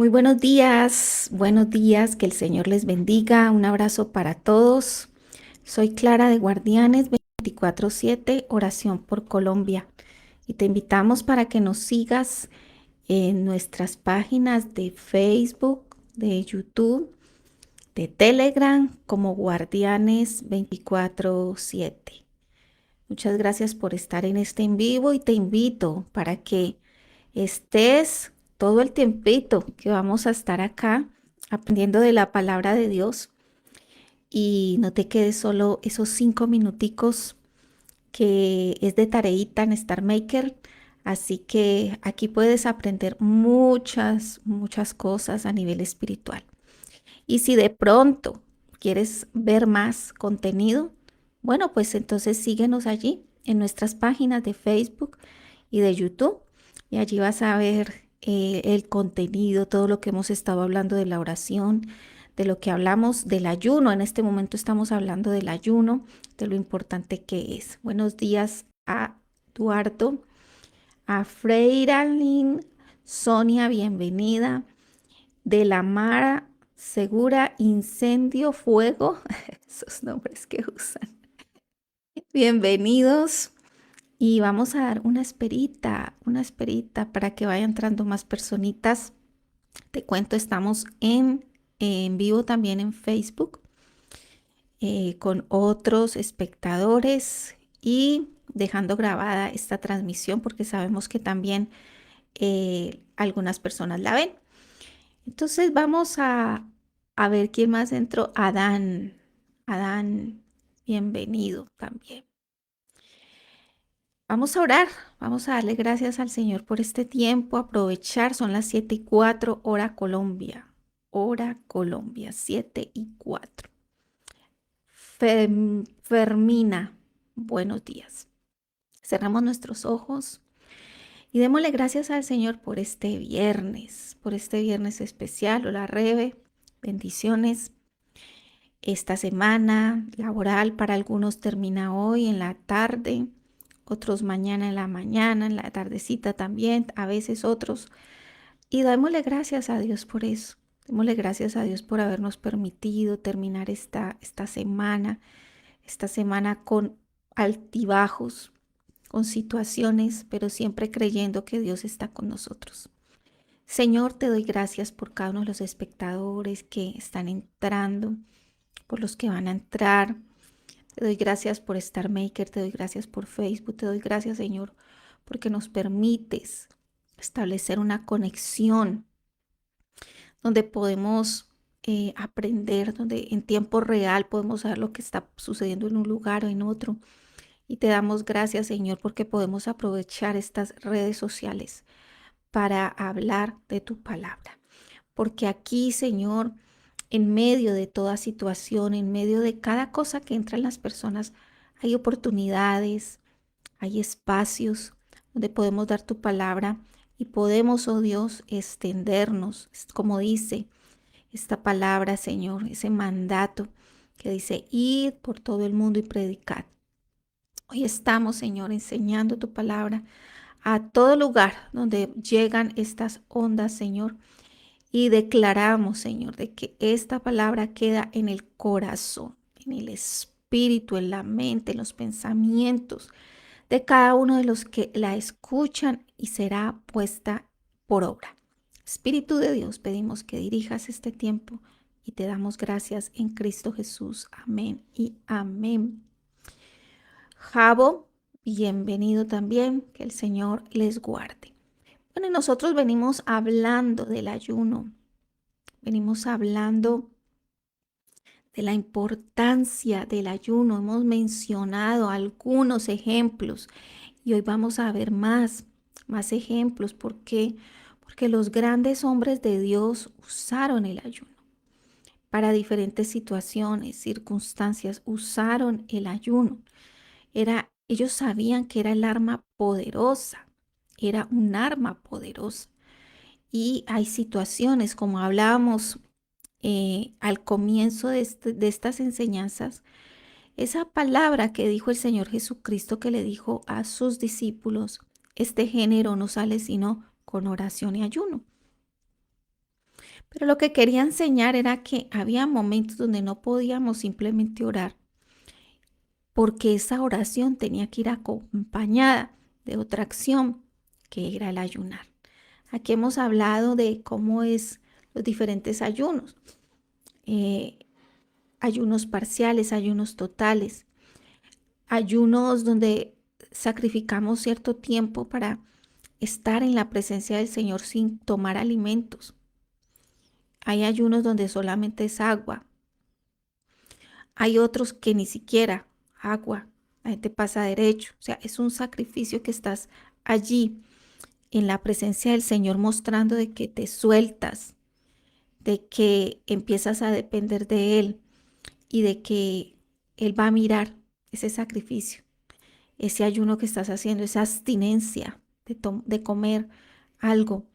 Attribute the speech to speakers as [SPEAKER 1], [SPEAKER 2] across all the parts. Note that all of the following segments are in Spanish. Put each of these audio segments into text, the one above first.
[SPEAKER 1] Muy buenos días, que el Señor les bendiga. Un abrazo para todos. Soy Clara de Guardianes 24/7, Oración por Colombia. Y te invitamos para que nos sigas en nuestras páginas de Facebook, de YouTube, de Telegram, como Guardianes 24/7. Muchas gracias por estar en este en vivo y te invito para que estés todo el tiempito que vamos a estar acá aprendiendo de la palabra de Dios y no te quedes solo esos 5 minuticos que es de tareita en Star Maker. Así que aquí puedes aprender muchas cosas a nivel espiritual. Y si de pronto quieres ver más contenido, bueno, pues entonces síguenos allí en nuestras páginas de Facebook y de YouTube. Y allí vas a ver el contenido, todo lo que hemos estado hablando de la oración, de lo que hablamos del ayuno. En este momento estamos hablando del ayuno, de lo importante que es. Buenos días a Eduardo, a Freiralin, Sonia, bienvenida. De la Mara, Segura, Incendio, Fuego, esos nombres que usan. Bienvenidos y vamos a dar una esperita para que vaya entrando más personitas. Te cuento, estamos en vivo también en Facebook con otros espectadores y dejando grabada esta transmisión porque sabemos que también algunas personas la ven. Entonces vamos a ver quién más entró. Adán. Adán, bienvenido también. Vamos a orar, vamos a darle gracias al Señor por este tiempo, aprovechar, son las 7:04, hora Colombia, 7:04. Fermina, buenos días. Cerramos nuestros ojos y démosle gracias al Señor por este viernes especial. Hola, Rebe, bendiciones. Esta semana laboral para algunos termina hoy en la tarde, otros mañana en la mañana, en la tardecita también, a veces otros. Y démosle gracias a Dios por eso. Démosle gracias a Dios por habernos permitido terminar esta semana con altibajos, con situaciones, pero siempre creyendo que Dios está con nosotros. Señor, te doy gracias por cada uno de los espectadores que están entrando, por los que van a entrar. Te doy gracias por Star Maker, te doy gracias por Facebook, te doy gracias, Señor, porque nos permites establecer una conexión donde podemos aprender, donde en tiempo real podemos saber lo que está sucediendo en un lugar o en otro. Y te damos gracias, Señor, porque podemos aprovechar estas redes sociales para hablar de tu palabra. Porque aquí, Señor, en medio de toda situación, en medio de cada cosa que entra en las personas, hay oportunidades, hay espacios donde podemos dar tu palabra y podemos, oh Dios, extendernos, como dice esta palabra, Señor, ese mandato que dice, id por todo el mundo y predicad. Hoy estamos, Señor, enseñando tu palabra a todo lugar donde llegan estas ondas, Señor. Y declaramos, Señor, de que esta palabra queda en el corazón, en el espíritu, en la mente, en los pensamientos de cada uno de los que la escuchan y será puesta por obra. Espíritu de Dios, pedimos que dirijas este tiempo y te damos gracias en Cristo Jesús. Amén y amén. Jabo, bienvenido también, que el Señor les guarde. Bueno, y nosotros venimos hablando del ayuno. Venimos hablando de la importancia del ayuno. Hemos mencionado algunos ejemplos y hoy vamos a ver más ejemplos. ¿Por qué? Porque los grandes hombres de Dios usaron el ayuno para diferentes situaciones, circunstancias. Usaron el ayuno. Ellos sabían que era el arma poderosa. Era un arma poderosa. Y hay situaciones, como hablábamos al comienzo de estas enseñanzas, esa palabra que dijo el Señor Jesucristo que le dijo a sus discípulos, este género no sale sino con oración y ayuno. Pero lo que quería enseñar era que había momentos donde no podíamos simplemente orar, porque esa oración tenía que ir acompañada de otra acción, que era el ayunar. Aquí hemos hablado de cómo es los diferentes ayunos, eh, ayunos parciales, ayunos totales, ayunos donde sacrificamos cierto tiempo para estar en la presencia del Señor sin tomar alimentos. Hay ayunos donde solamente es agua. Hay otros que ni siquiera agua. La gente pasa derecho. O sea, es un sacrificio que estás allí en la presencia del Señor mostrando de que te sueltas, de que empiezas a depender de Él y de que Él va a mirar ese sacrificio, ese ayuno que estás haciendo, esa abstinencia de comer algo,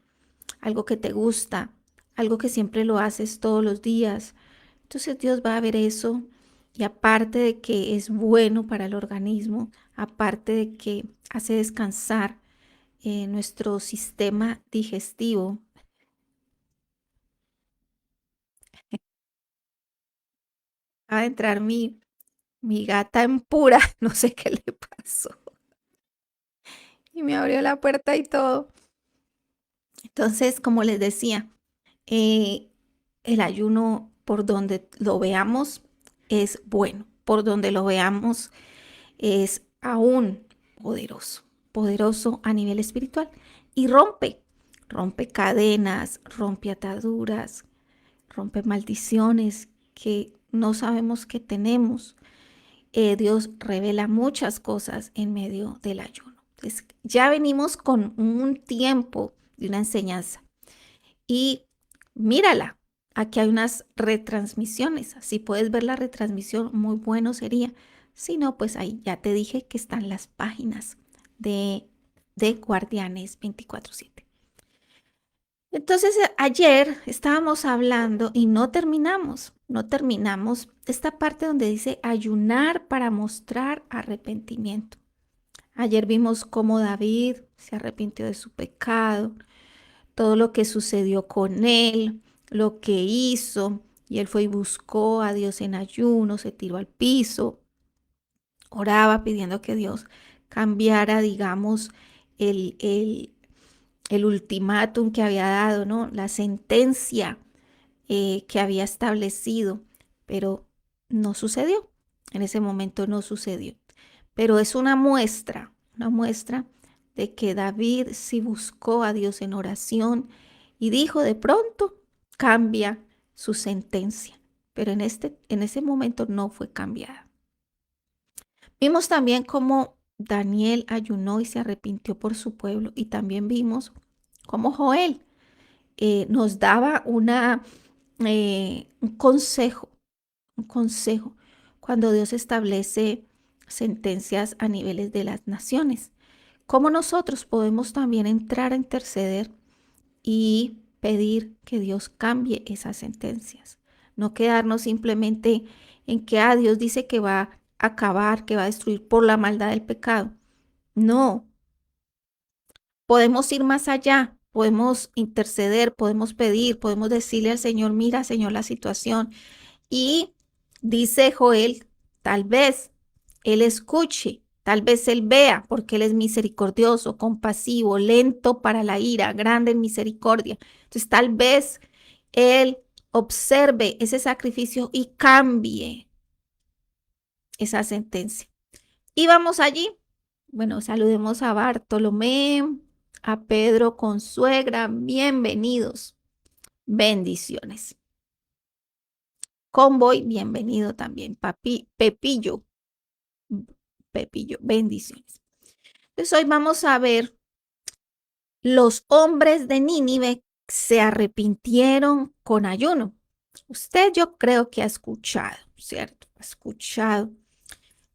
[SPEAKER 1] algo que te gusta, algo que siempre lo haces todos los días. Entonces Dios va a ver eso y aparte de que es bueno para el organismo, aparte de que hace descansar nuestro sistema digestivo, va a entrar mi gata en pura, no sé qué le pasó, y me abrió la puerta y todo. Entonces, como les decía, eh, el ayuno, por donde lo veamos, es bueno, por donde lo veamos, es aún poderoso, poderoso a nivel espiritual y rompe cadenas, rompe ataduras, rompe maldiciones que no sabemos que tenemos. Dios revela muchas cosas en medio del ayuno. Entonces, ya venimos con un tiempo de una enseñanza y mírala. Aquí hay unas retransmisiones. Si puedes ver la retransmisión, muy bueno sería. Si no, pues ahí ya te dije que están las páginas de Guardianes 24/7. Entonces, ayer estábamos hablando y no terminamos esta parte donde dice ayunar para mostrar arrepentimiento. Ayer vimos cómo David se arrepintió de su pecado, todo lo que sucedió con él, lo que hizo, y él fue y buscó a Dios en ayuno, se tiró al piso, oraba pidiendo que Dios cambiara, digamos, el, el, el ultimátum que había dado, ¿no? La sentencia que había establecido, pero no sucedió. En ese momento no sucedió. Pero es una muestra de que David sí buscó a Dios en oración y dijo de pronto cambia su sentencia. Pero en ese momento no fue cambiada. Vimos también cómo Daniel ayunó y se arrepintió por su pueblo y también vimos cómo Joel nos daba un consejo cuando Dios establece sentencias a niveles de las naciones. ¿Cómo nosotros podemos también entrar a interceder y pedir que Dios cambie esas sentencias? No quedarnos simplemente en que Dios dice que va a acabar, que va a destruir por la maldad del pecado. No, podemos ir más allá, podemos interceder, podemos pedir, podemos decirle al Señor, mira, Señor, la situación. Y dice Joel, tal vez Él escuche, tal vez Él vea, porque Él es misericordioso, compasivo, lento para la ira, grande en misericordia. Entonces, tal vez Él observe ese sacrificio y cambie esa sentencia. Y vamos allí. Bueno, saludemos a Bartolomé, a Pedro Consuegra, bienvenidos, bendiciones. Convoy, bienvenido también. Pepillo, Pepillo, bendiciones. Entonces hoy vamos a ver, los hombres de Nínive se arrepintieron con ayuno. Usted yo creo que ha escuchado, ¿cierto? Ha escuchado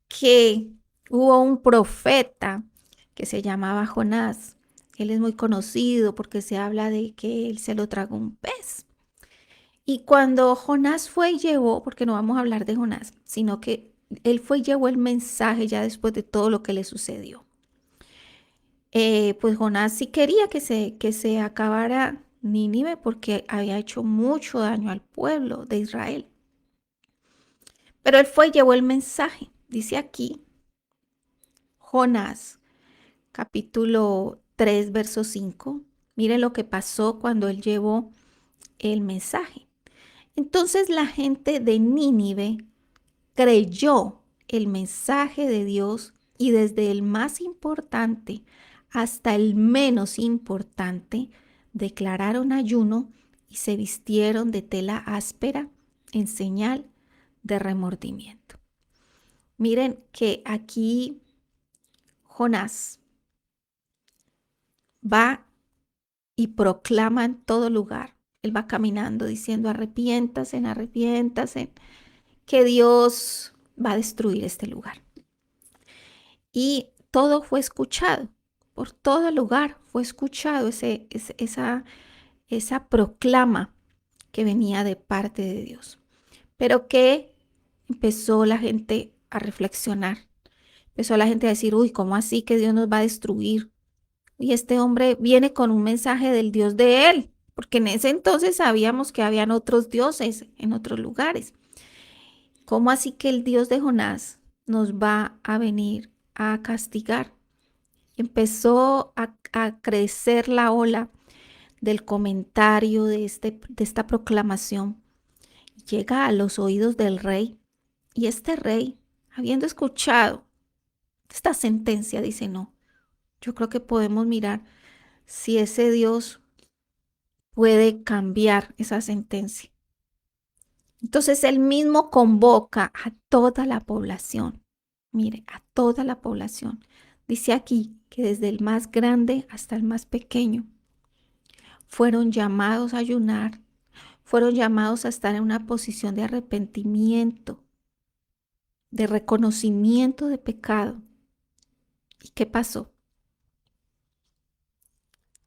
[SPEAKER 1] que hubo un profeta que se llamaba Jonás. Él es muy conocido porque se habla de que él se lo tragó un pez. Y cuando Jonás fue y llevó, porque no vamos a hablar de Jonás, sino que él fue y llevó el mensaje ya después de todo lo que le sucedió. Pues Jonás sí quería que se acabara Nínive porque había hecho mucho daño al pueblo de Israel. Pero él fue y llevó el mensaje. Dice aquí Jonás, capítulo 3, verso 5. Mire lo que pasó cuando él llevó el mensaje. Entonces la gente de Nínive creyó el mensaje de Dios y desde el más importante hasta el menos importante declararon ayuno y se vistieron de tela áspera en señal de remordimiento. Miren que aquí Jonás va y proclama en todo lugar. Él va caminando diciendo arrepiéntase, arrepiéntase, que Dios va a destruir este lugar. Y todo fue escuchado, por todo el lugar fue escuchado esa proclama que venía de parte de Dios. Pero que empezó la gente a reflexionar, empezó la gente a decir, uy, ¿cómo así que Dios nos va a destruir? Y este hombre viene con un mensaje del Dios de él, porque en ese entonces sabíamos que habían otros dioses en otros lugares. ¿Cómo así que el Dios de Jonás nos va a venir a castigar? Empezó a crecer la ola del comentario de esta proclamación. Llega a los oídos del rey y este rey, habiendo escuchado esta sentencia, dice, no, yo creo que podemos mirar si ese Dios puede cambiar esa sentencia. Entonces él mismo convoca a toda la población. Mire, a toda la población. Dice aquí que desde el más grande hasta el más pequeño fueron llamados a ayunar, fueron llamados a estar en una posición de arrepentimiento, de reconocimiento de pecado. ¿Y qué pasó?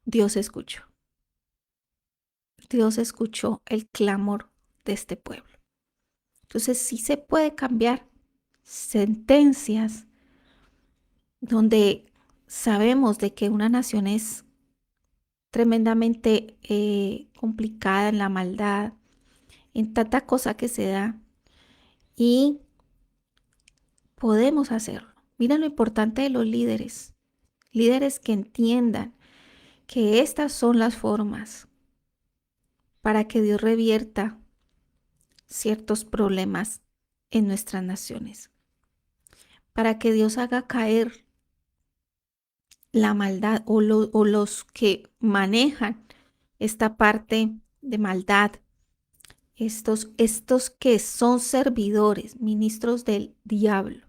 [SPEAKER 1] Dios escuchó. Dios escuchó el clamor de este pueblo. Entonces sí se puede cambiar sentencias donde sabemos de que una nación es tremendamente complicada en la maldad, en tanta cosa que se da y podemos hacerlo. Mira lo importante de los líderes, líderes que entiendan que estas son las formas para que Dios revierta ciertos problemas en nuestras naciones, para que Dios haga caer la maldad o los que manejan esta parte de maldad, estos que son servidores, ministros del diablo,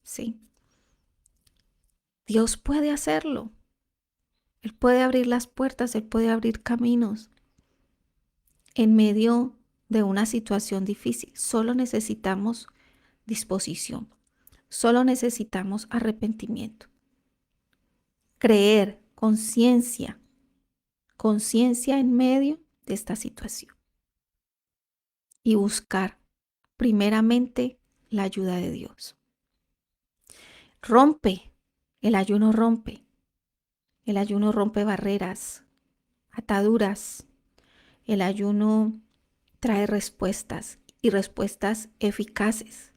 [SPEAKER 1] ¿sí? Dios puede hacerlo. Él puede abrir las puertas, Él puede abrir caminos en medio de una situación difícil. Solo necesitamos disposición, solo necesitamos arrepentimiento, creer, conciencia en medio de esta situación y buscar primeramente la ayuda de Dios. Rompe, el ayuno rompe. El ayuno rompe barreras, ataduras. El ayuno trae respuestas y respuestas eficaces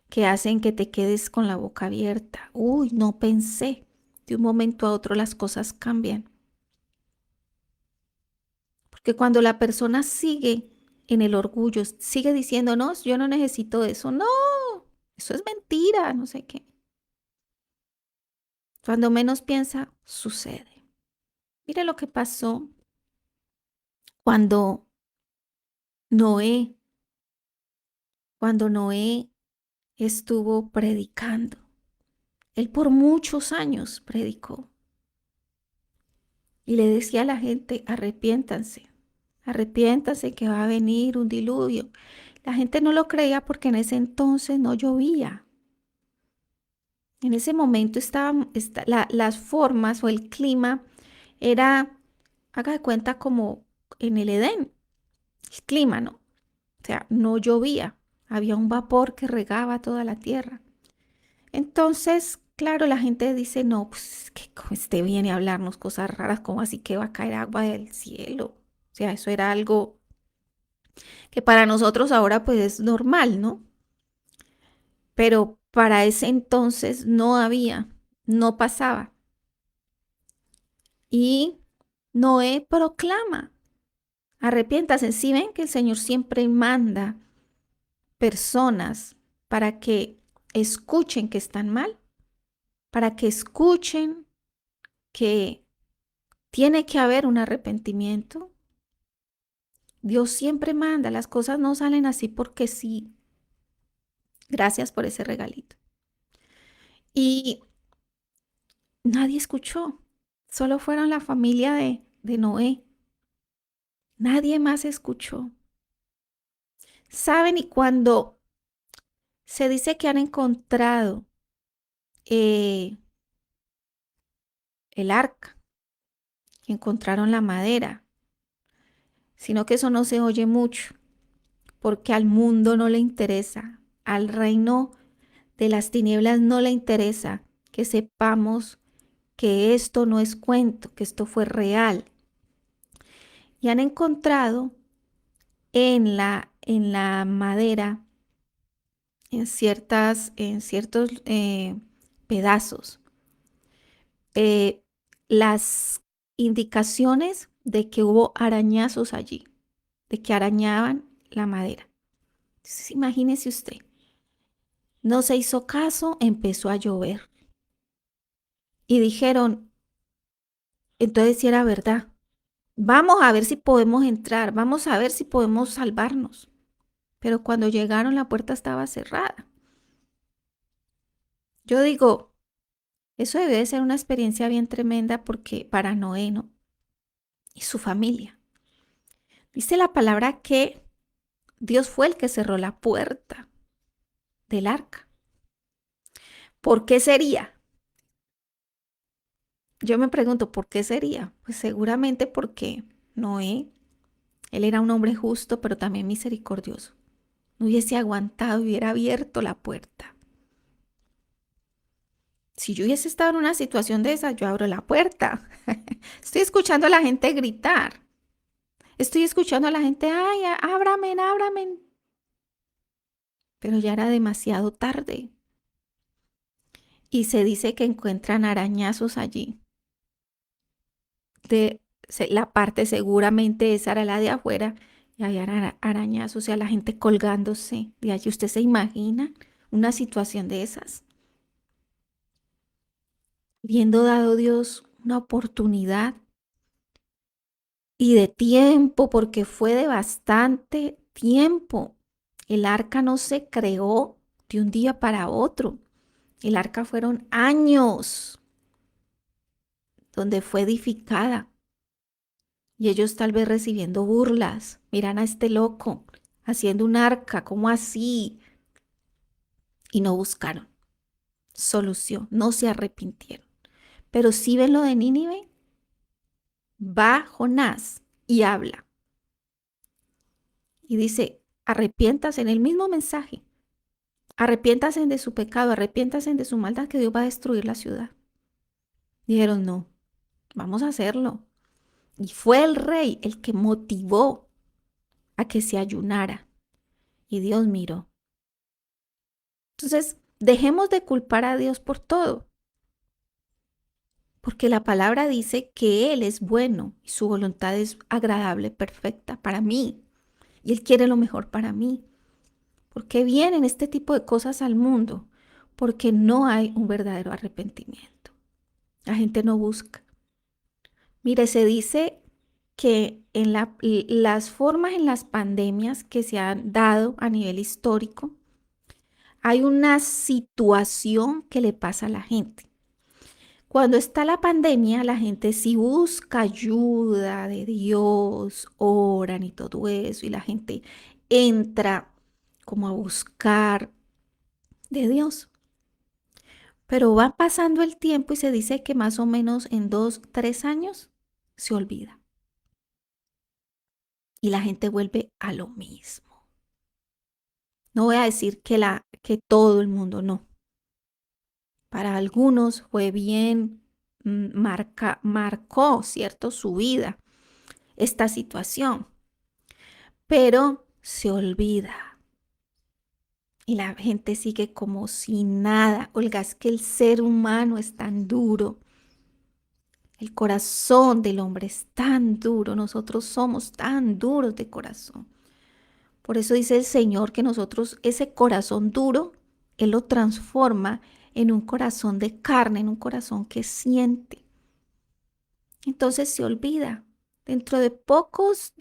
[SPEAKER 1] que hacen que te quedes con la boca abierta. Uy, no pensé. De un momento a otro las cosas cambian. Porque cuando la persona sigue en el orgullo, sigue diciendo, no, yo no necesito eso. No, eso es mentira, no sé qué. Cuando menos piensa, sucede. Mire lo que pasó cuando Noé, cuando Noé estuvo predicando. Él por muchos años predicó y le decía a la gente, arrepiéntanse, arrepiéntanse que va a venir un diluvio. La gente no lo creía porque en ese entonces no llovía. En ese momento las formas o el clima era, haga de cuenta como en el Edén, el clima, ¿no? O sea, no llovía, había un vapor que regaba toda la tierra. Entonces, Claro, la gente dice, no, pues que como este viene a hablarnos cosas raras, como así que va a caer agua del cielo. O sea, eso era algo que para nosotros ahora pues es normal, ¿no? Pero para ese entonces no había, no pasaba. Y Noé proclama, arrepiéntase. Si ven que el Señor siempre manda personas para que escuchen que están mal, para que escuchen que tiene que haber un arrepentimiento. Dios siempre manda, las cosas no salen así porque sí. Gracias por ese regalito. Y nadie escuchó, solo fueron la familia de Noé. Nadie más escuchó. ¿Saben? Y cuando se dice que han encontrado eh, el arca, que encontraron la madera, sino que eso no se oye mucho, porque al mundo no le interesa, al reino de las tinieblas no le interesa que sepamos que esto no es cuento, que esto fue real. Y han encontrado en la madera, en ciertos pedazos, eh, las indicaciones de que hubo arañazos allí, de que arañaban la madera. Entonces, imagínese usted, no se hizo caso, empezó a llover y dijeron, entonces si era verdad, vamos a ver si podemos entrar, vamos a ver si podemos salvarnos. Pero cuando llegaron la puerta estaba cerrada. Yo digo, eso debe de ser una experiencia bien tremenda porque para Noé, ¿no? Y su familia. Dice la palabra que Dios fue el que cerró la puerta del arca. ¿Por qué sería? Yo me pregunto, ¿por qué sería? Pues seguramente porque Noé, él era un hombre justo, pero también misericordioso. No hubiese aguantado y hubiera abierto la puerta. Si yo hubiese estado en una situación de esa, yo abro la puerta. Estoy escuchando a la gente gritar. Estoy escuchando a la gente, ay, ábrame, ábrame. Pero ya era demasiado tarde. Y se dice que encuentran arañazos allí. La parte seguramente esa era la de afuera y había arañazos, o sea, la gente colgándose de allí. ¿Usted se imagina una situación de esas? Habiendo dado Dios una oportunidad y de tiempo, porque fue de bastante tiempo. El arca no se creó de un día para otro. El arca fueron años donde fue edificada y ellos tal vez recibiendo burlas. Miran a este loco haciendo un arca, ¿cómo así? Y no buscaron solución, no se arrepintieron. Pero si ven lo de Nínive, va Jonás y habla y dice, arrepiéntase en el mismo mensaje, arrepiéntase de su pecado, arrepiéntase de su maldad que Dios va a destruir la ciudad. Dijeron, no, vamos a hacerlo. Y fue el rey el que motivó a que se ayunara. Y Dios miró. Entonces, dejemos de culpar a Dios por todo, porque la palabra dice que Él es bueno y su voluntad es agradable, perfecta para mí. Y Él quiere lo mejor para mí. ¿Por qué vienen este tipo de cosas al mundo? Porque no hay un verdadero arrepentimiento. La gente no busca. Mire, se dice que en las formas en las pandemias que se han dado a nivel histórico, hay una situación que le pasa a la gente. Cuando está la pandemia, la gente sí busca ayuda de Dios, oran y todo eso, y la gente entra como a buscar de Dios. Pero va pasando el tiempo y se dice que más o menos en 2, 3 años se olvida y la gente vuelve a lo mismo. No voy a decir que todo el mundo no, Para algunos fue bien, marcó, ¿cierto? Su vida, esta situación, pero se olvida y la gente sigue como si nada. Olga, es que el ser humano es tan duro. El corazón del hombre es tan duro, nosotros somos tan duros de corazón. Por eso dice el Señor que nosotros ese corazón duro, Él lo transforma en un corazón de carne, en un corazón que siente. Entonces se olvida. Dentro de pocos,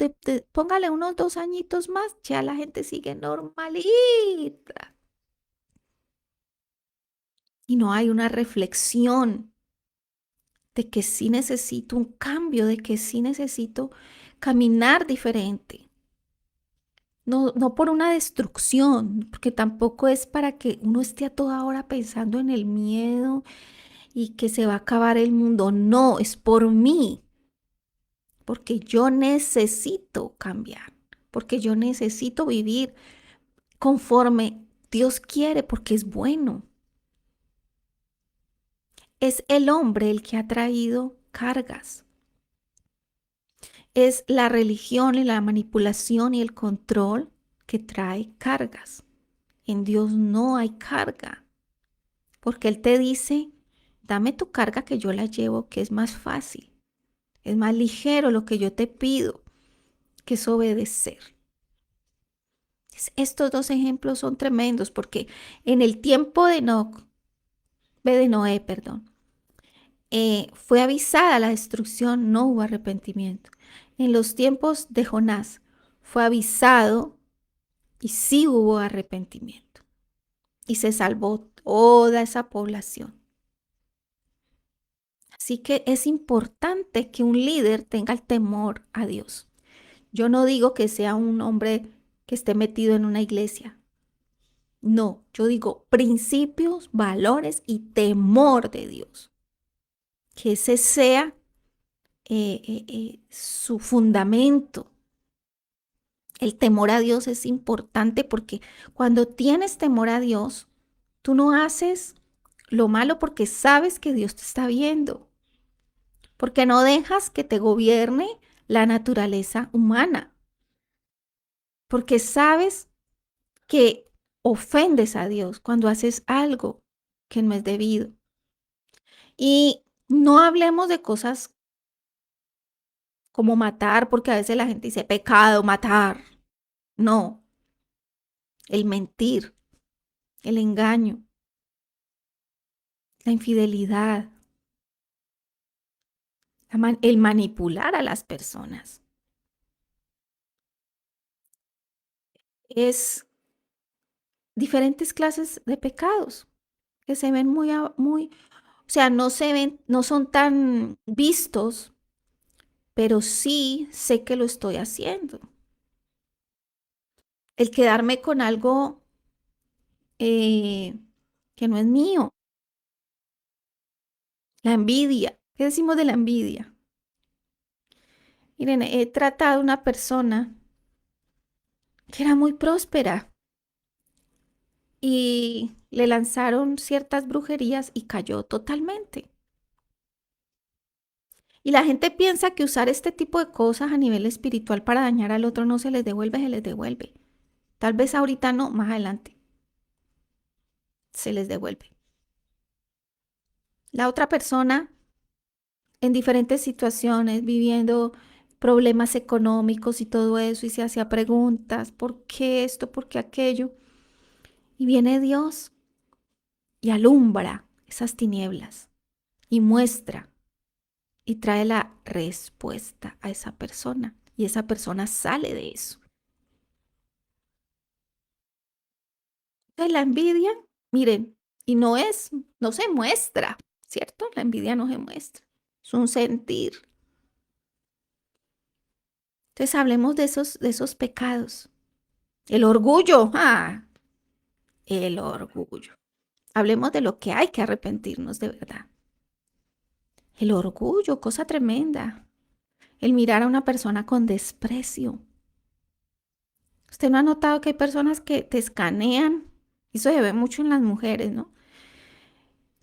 [SPEAKER 1] póngale unos 2 añitos más, ya la gente sigue normalita. Y no hay una reflexión de que sí necesito un cambio, de que sí necesito caminar diferente. No, no por una destrucción, porque tampoco es para que uno esté a toda hora pensando en el miedo y que se va a acabar el mundo. No, es por mí, porque yo necesito cambiar, porque yo necesito vivir conforme Dios quiere, porque es bueno. Es el hombre el que ha traído cargas. Es la religión y la manipulación y el control que trae cargas. En Dios no hay carga, porque Él te dice, dame tu carga que yo la llevo, que es más fácil, es más ligero lo que yo te pido, que es obedecer. Estos dos ejemplos son tremendos porque en el tiempo de Noé, perdón, fue avisada la destrucción, no hubo arrepentimiento. En los tiempos de Jonás fue avisado y sí hubo arrepentimiento. Y se salvó toda esa población. Así que es importante que un líder tenga el temor a Dios. Yo no digo que sea un hombre que esté metido en una iglesia. No, yo digo principios, valores y temor de Dios. Que ese sea su fundamento. El temor a Dios es importante porque cuando tienes temor a Dios, tú no haces lo malo porque sabes que Dios te está viendo, porque no dejas que te gobierne la naturaleza humana, porque sabes que ofendes a Dios cuando haces algo que no es debido. Y no hablemos de cosas como matar, porque a veces la gente dice pecado, matar. No, el mentir, el engaño, la infidelidad, el manipular a las personas. Es diferentes clases de pecados que se ven muy, o sea, no se ven, no son tan vistos, pero sí sé que lo estoy haciendo. El quedarme con algo eh, que no es mío, la envidia. ¿Qué decimos de la envidia? Miren, he tratado a una persona que era muy próspera y le lanzaron ciertas brujerías y cayó totalmente. Y la gente piensa que usar este tipo de cosas a nivel espiritual para dañar al otro no se les devuelve, se les devuelve. Tal vez ahorita no, más adelante se les devuelve. La otra persona en diferentes situaciones, viviendo problemas económicos y todo eso, y se hacía preguntas, ¿por qué esto? ¿Por qué aquello? Y viene Dios y alumbra esas tinieblas y muestra y trae la respuesta a esa persona. Y esa persona sale de eso. Entonces, la envidia, miren, y no se muestra, ¿cierto? La envidia no se muestra, es un sentir. Entonces hablemos de esos pecados. El orgullo, el orgullo. Hablemos de lo que hay que arrepentirnos de verdad. El orgullo, cosa tremenda. El mirar a una persona con desprecio. Usted no ha notado que hay personas que te escanean. Eso se ve mucho en las mujeres, ¿no?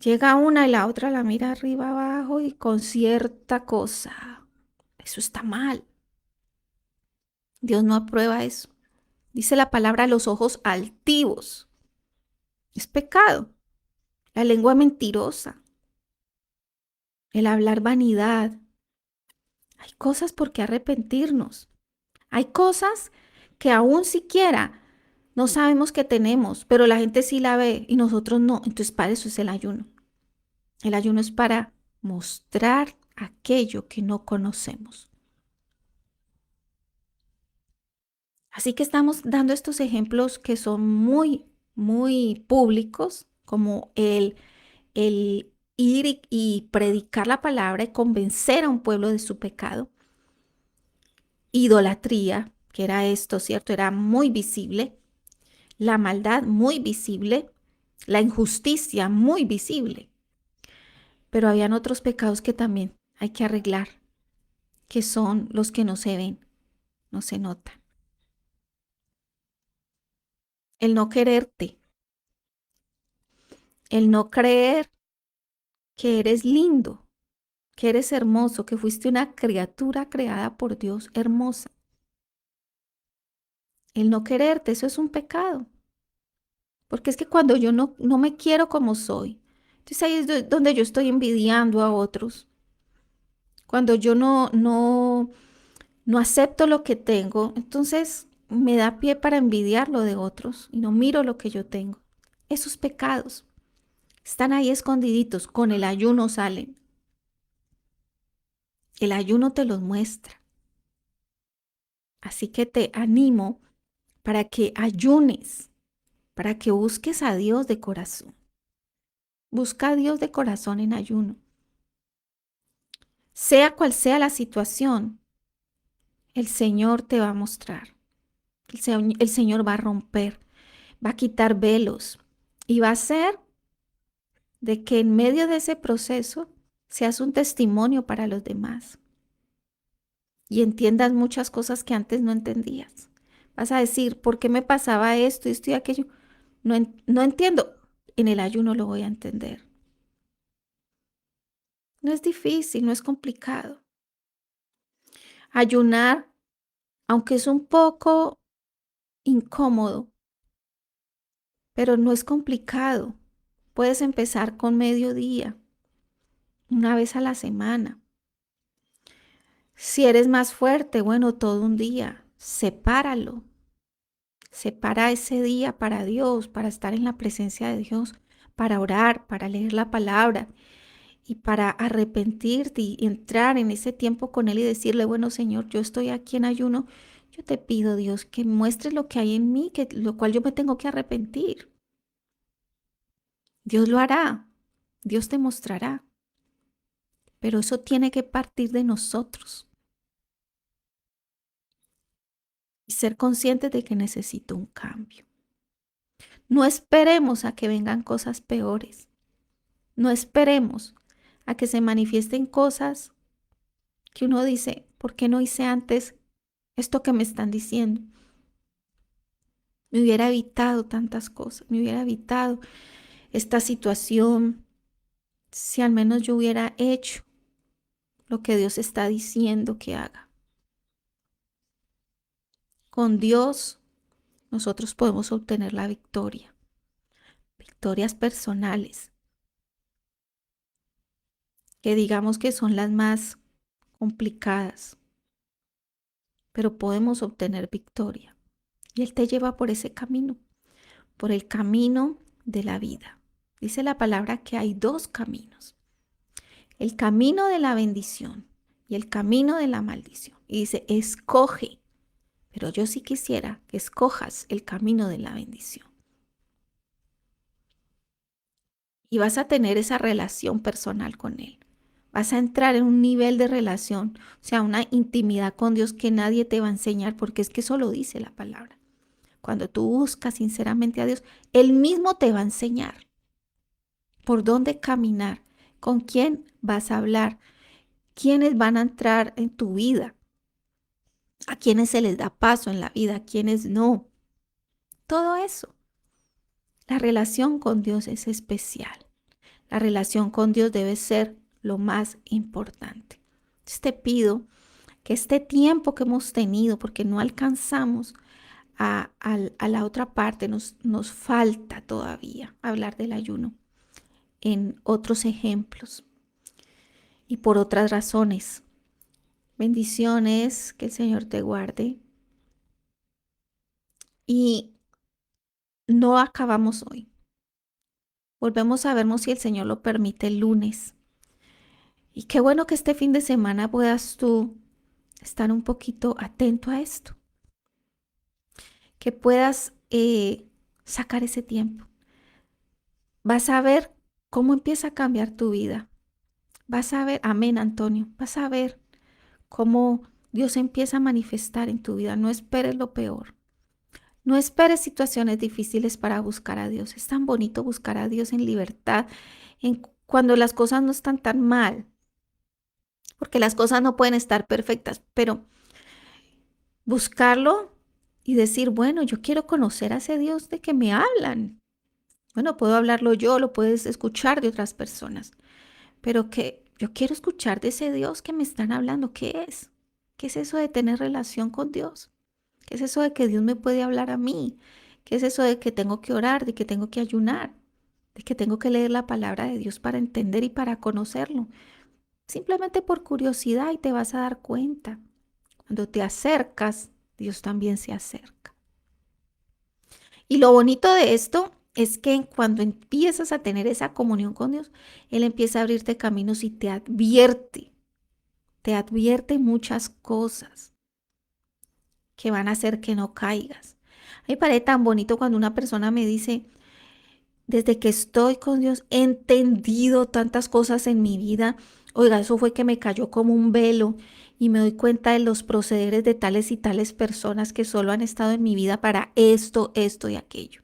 [SPEAKER 1] Llega una y la otra la mira arriba abajo y con cierta cosa. Eso está mal. Dios no aprueba eso. Dice la palabra los ojos altivos. Es pecado. La lengua mentirosa. El hablar vanidad. Hay cosas por qué arrepentirnos. Hay cosas que aún siquiera no sabemos que tenemos, pero la gente sí la ve y nosotros no. Entonces, para eso es el ayuno. El ayuno es para mostrar aquello que no conocemos. Así que estamos dando estos ejemplos que son muy públicos, como el ir y predicar la palabra y convencer a un pueblo de su pecado. Idolatría, que era esto, ¿cierto? Era muy visible. La maldad muy visible. La injusticia muy visible. Pero habían otros pecados que también hay que arreglar, que son los que no se ven, no se notan. El no quererte, el no creer que eres lindo, que eres hermoso, que fuiste una criatura creada por Dios hermosa. El no quererte, eso es un pecado. Porque es que cuando yo no me quiero como soy, entonces ahí es donde yo estoy envidiando a otros. Cuando yo no acepto lo que tengo, entonces me da pie para envidiar lo de otros y no miro lo que yo tengo. Esos pecados están ahí escondiditos, con el ayuno salen. El ayuno te los muestra. Así que te animo para que ayunes, para que busques a Dios de corazón. Busca a Dios de corazón en ayuno. Sea cual sea la situación, el Señor te va a mostrar. El Señor va a romper, va a quitar velos y va a hacer de que en medio de ese proceso seas un testimonio para los demás y entiendas muchas cosas que antes no entendías. Vas a decir, ¿por qué me pasaba esto, esto y aquello? No entiendo. En el ayuno lo voy a entender. No es difícil, no es complicado. Ayunar, aunque es un poco incómodo, pero no es complicado. Puedes empezar con mediodía, una vez a la semana. Si eres más fuerte, bueno, todo un día, sepáralo. Separa ese día para Dios, para estar en la presencia de Dios, para orar, para leer la palabra y para arrepentirte y entrar en ese tiempo con Él y decirle, bueno, Señor, yo estoy aquí en ayuno. Yo te pido, Dios, que muestres lo que hay en mí, que lo cual yo me tengo que arrepentir. Dios lo hará, Dios te mostrará, pero eso tiene que partir de nosotros y ser conscientes de que necesito un cambio. No esperemos a que vengan cosas peores. No esperemos a que se manifiesten cosas que uno dice, ¿por qué no hice antes esto que me están diciendo? Me hubiera evitado tantas cosas, me hubiera evitado esta situación si al menos yo hubiera hecho lo que Dios está diciendo que haga. Con Dios nosotros podemos obtener la victoria, victorias personales, que digamos que son las más complicadas, pero podemos obtener victoria. Y Él te lleva por ese camino, por el camino de la vida. Dice la palabra que hay dos caminos, el camino de la bendición y el camino de la maldición. Y dice, escoge, pero yo sí quisiera que escojas el camino de la bendición. Y vas a tener esa relación personal con Él. Vas a entrar en un nivel de relación, o sea, una intimidad con Dios que nadie te va a enseñar, porque es que eso lo dice la palabra. Cuando tú buscas sinceramente a Dios, Él mismo te va a enseñar por dónde caminar, con quién vas a hablar, quiénes van a entrar en tu vida, a quiénes se les da paso en la vida, a quiénes no. Todo eso. La relación con Dios es especial. La relación con Dios debe ser lo más importante. Entonces te pido que este tiempo que hemos tenido, porque no alcanzamos a la otra parte, nos falta todavía hablar del ayuno en otros ejemplos y por otras razones. Bendiciones, que el Señor te guarde. Y no acabamos hoy. Volvemos a vernos si el Señor lo permite el lunes. Y qué bueno que este fin de semana puedas tú estar un poquito atento a esto, que puedas sacar ese tiempo. Vas a ver cómo empieza a cambiar tu vida. Vas a ver, amén, Antonio, vas a ver cómo Dios empieza a manifestar en tu vida. No esperes lo peor. No esperes situaciones difíciles para buscar a Dios. Es tan bonito buscar a Dios en libertad, cuando las cosas no están tan mal, porque las cosas no pueden estar perfectas, pero buscarlo y decir, bueno, yo quiero conocer a ese Dios de que me hablan. Bueno, puedo hablarlo yo, lo puedes escuchar de otras personas, pero que yo quiero escuchar de ese Dios que me están hablando. ¿Qué es? ¿Qué es eso de tener relación con Dios? ¿Qué es eso de que Dios me puede hablar a mí? ¿Qué es eso de que tengo que orar, de que tengo que ayunar, de que tengo que leer la palabra de Dios para entender y para conocerlo? Simplemente por curiosidad y te vas a dar cuenta. Cuando te acercas, Dios también se acerca. Y lo bonito de esto es que cuando empiezas a tener esa comunión con Dios, Él empieza a abrirte caminos y te advierte muchas cosas que van a hacer que no caigas. A mí me parece tan bonito cuando una persona me dice, desde que estoy con Dios, he entendido tantas cosas en mi vida. Oiga, eso fue que me cayó como un velo y me doy cuenta de los procederes de tales y tales personas que solo han estado en mi vida para esto, esto y aquello.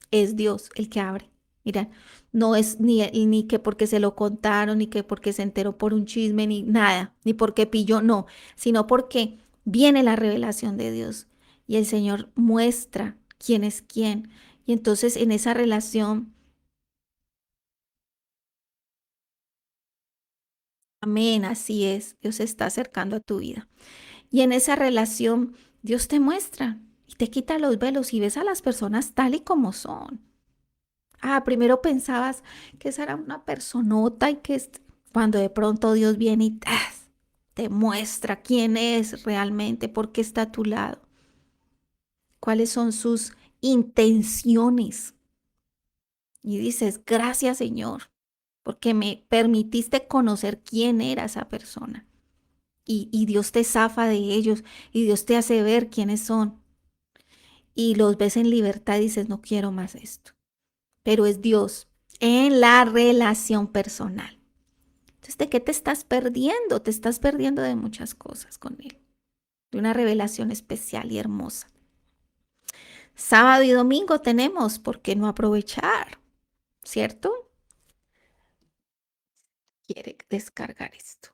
[SPEAKER 1] Es Dios el que abre. Mira, no es ni que porque se lo contaron, ni que porque se enteró por un chisme, ni nada, ni porque pilló, no, sino porque viene la revelación de Dios y el Señor muestra quién es quién. Y entonces en esa relación, amén, así es, Dios se está acercando a tu vida. Y en esa relación, Dios te muestra y te quita los velos y ves a las personas tal y como son. Ah, primero pensabas que esa era una personota y que cuando de pronto Dios viene y ¡tas! Te muestra quién es realmente, por qué está a tu lado, cuáles son sus intenciones. Y dices, gracias Señor, porque me permitiste conocer quién era esa persona. Y Dios te zafa de ellos y Dios te hace ver quiénes son. Y los ves en libertad y dices, no quiero más esto. Pero es Dios en la relación personal. Entonces, ¿de qué te estás perdiendo? Te estás perdiendo de muchas cosas con Él, de una revelación especial y hermosa. Sábado y domingo tenemos, ¿por qué no aprovechar? ¿Cierto? Quiere descargar esto.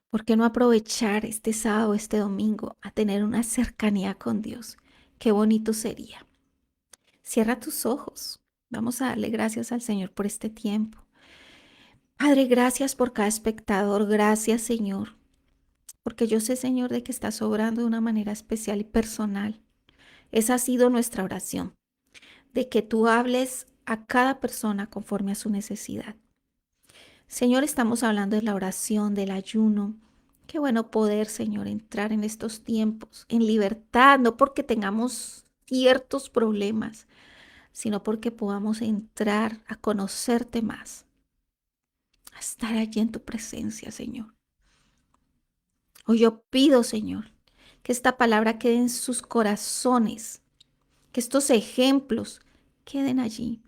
[SPEAKER 1] ¿Por qué no aprovechar este sábado, este domingo, a tener una cercanía con Dios? Qué bonito sería. Cierra tus ojos. Vamos a darle gracias al Señor por este tiempo. Padre, gracias por cada espectador. Gracias, Señor, porque yo sé, Señor, de que estás obrando de una manera especial y personal. Esa ha sido nuestra oración, de que tú hables a cada persona conforme a su necesidad. Señor, estamos hablando de la oración, del ayuno. Qué bueno poder, Señor, entrar en estos tiempos en libertad, no porque tengamos ciertos problemas, sino porque podamos entrar a conocerte más, a estar allí en tu presencia, Señor. Hoy yo pido, Señor, que esta palabra quede en sus corazones, que estos ejemplos queden allí,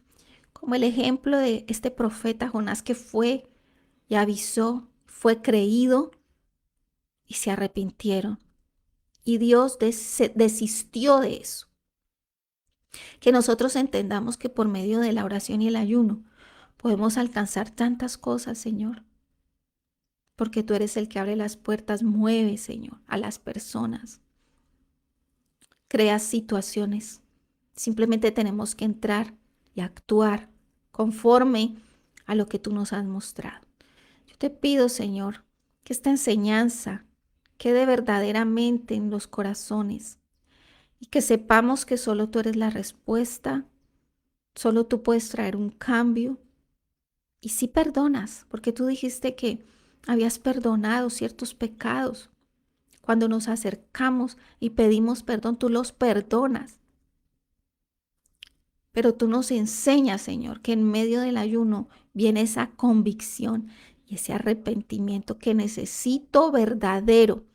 [SPEAKER 1] como el ejemplo de este profeta Jonás que fue y avisó, fue creído y se arrepintieron. Y Dios desistió de eso. Que nosotros entendamos que por medio de la oración y el ayuno podemos alcanzar tantas cosas, Señor. Porque tú eres el que abre las puertas, mueve, Señor, a las personas. Creas situaciones. Simplemente tenemos que entrar y actuar conforme a lo que tú nos has mostrado. Yo te pido, Señor, que esta enseñanza quede verdaderamente en los corazones y que sepamos que solo tú eres la respuesta, solo tú puedes traer un cambio. Y sí perdonas, porque tú dijiste que habías perdonado ciertos pecados. Cuando nos acercamos y pedimos perdón, tú los perdonas. Pero tú nos enseñas, Señor, que en medio del ayuno viene esa convicción y ese arrepentimiento que necesito verdadero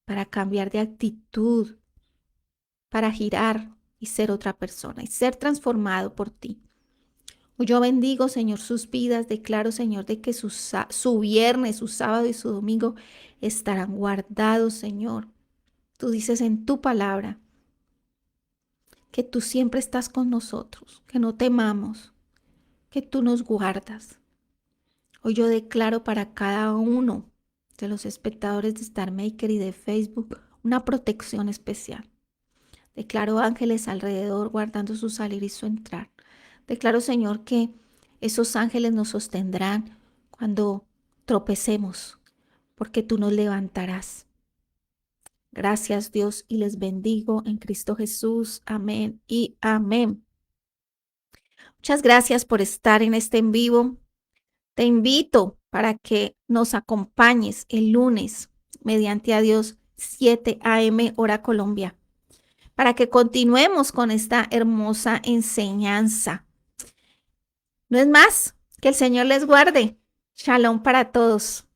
[SPEAKER 1] para cambiar de actitud, para girar y ser otra persona y ser transformado por ti. Yo bendigo, Señor, sus vidas. Declaro, Señor, de que su viernes, su sábado y su domingo estarán guardados, Señor. Tú dices en tu palabra que tú siempre estás con nosotros, que no temamos, que tú nos guardas. Hoy yo declaro para cada uno de los espectadores de Star Maker y de Facebook una protección especial. Declaro ángeles alrededor guardando su salir y su entrar. Declaro, Señor, que esos ángeles nos sostendrán cuando tropecemos, porque tú nos levantarás. Gracias, Dios, y les bendigo en Cristo Jesús. Amén y amén. Muchas gracias por estar en este en vivo. Te invito para que nos acompañes el lunes, mediante a Dios, 7 a.m. hora Colombia, para que continuemos con esta hermosa enseñanza. No es más, que el Señor les guarde. Shalom para todos.